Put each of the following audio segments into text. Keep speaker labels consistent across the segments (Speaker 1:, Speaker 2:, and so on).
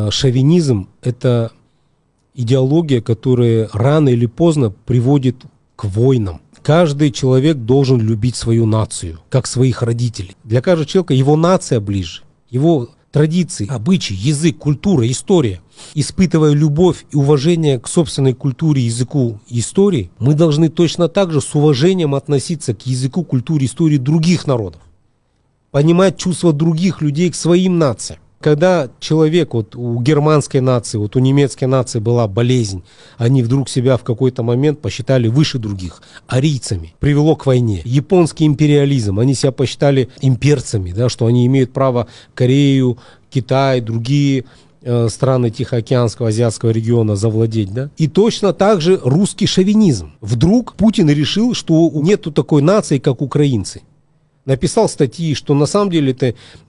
Speaker 1: шовинизм – это идеология, которая рано или поздно приводит к войнам. Каждый человек должен любить свою нацию, как своих родителей. Для каждого человека его нация ближе, его традиции, обычаи, язык, культура, история. Испытывая любовь и уважение к собственной культуре, языку и истории, мы должны точно так же с уважением относиться к языку, культуре, истории других народов. Понимать чувства других людей к своим нациям. Когда человек, вот у германской нации, вот у немецкой нации была болезнь, они вдруг себя в какой-то момент посчитали выше других, арийцами, привело к войне. Японский империализм, они себя посчитали имперцами, да, что они имеют право Корею, Китай, другие страны Тихоокеанского, Азиатского региона завладеть. Да? И точно так же русский шовинизм. Вдруг Путин решил, что нету такой нации, как украинцы. Написал статьи, что на самом деле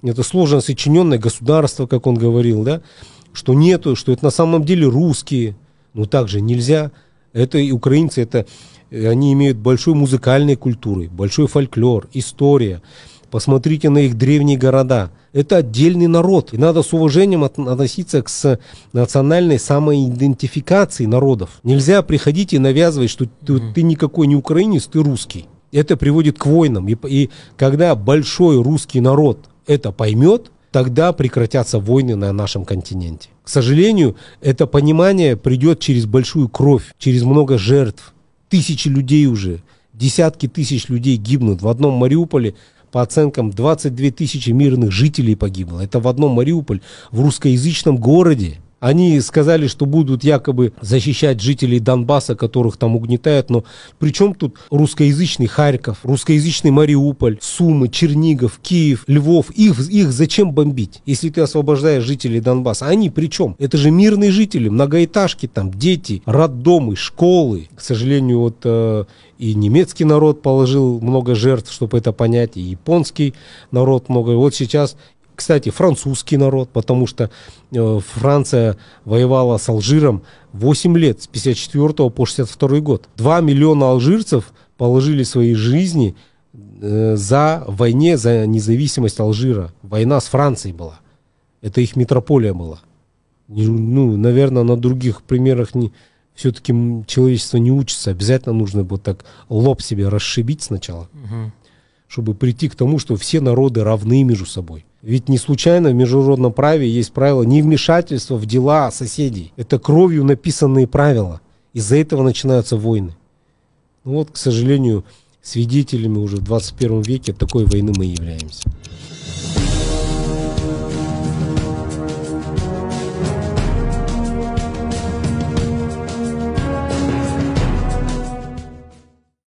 Speaker 1: это сложно сочиненное государство, как он говорил, да? Что нету, что это на самом деле русские. Но также нельзя. Это и украинцы, они имеют большой музыкальной культуры, большой фольклор, история. Посмотрите на их древние города. Это отдельный народ. И надо с уважением относиться к национальной самоидентификации народов. Нельзя приходить и навязывать, что ты никакой не украинец, ты русский. Это приводит к войнам. И когда большой русский народ это поймет, тогда прекратятся войны на нашем континенте. К сожалению, это понимание придет через большую кровь, через много жертв. Тысячи людей уже, десятки тысяч людей гибнут. В одном Мариуполе, по оценкам, 22 тысячи мирных жителей погибло. Это в одном Мариуполе, в русскоязычном городе. Они сказали, что будут якобы защищать жителей Донбасса, которых там угнетают, но при чем тут русскоязычный Харьков, русскоязычный Мариуполь, Сумы, Чернигов, Киев, Львов? Их зачем бомбить, если ты освобождаешь жителей Донбасса? Они при чем? Это же мирные жители, многоэтажки там, дети, роддомы, школы. К сожалению, вот и немецкий народ положил много жертв, чтобы это понять, и японский народ много. Вот сейчас... Кстати, французский народ, потому что Франция воевала с Алжиром 8 лет, с 54 по 62 год. 2 миллиона алжирцев положили свои жизни за войне за независимость Алжира. Война с Францией была. Это их метрополия была. Ну, наверное, на других примерах все-таки человечество не учится. Обязательно нужно вот так лоб себе расшибить сначала, чтобы прийти к тому, что все народы равны между собой. Ведь не случайно в международном праве есть правило невмешательства в дела соседей. Это кровью написанные правила. Из-за этого начинаются войны. Ну вот, к сожалению, свидетелями уже в 21 веке такой войны мы являемся.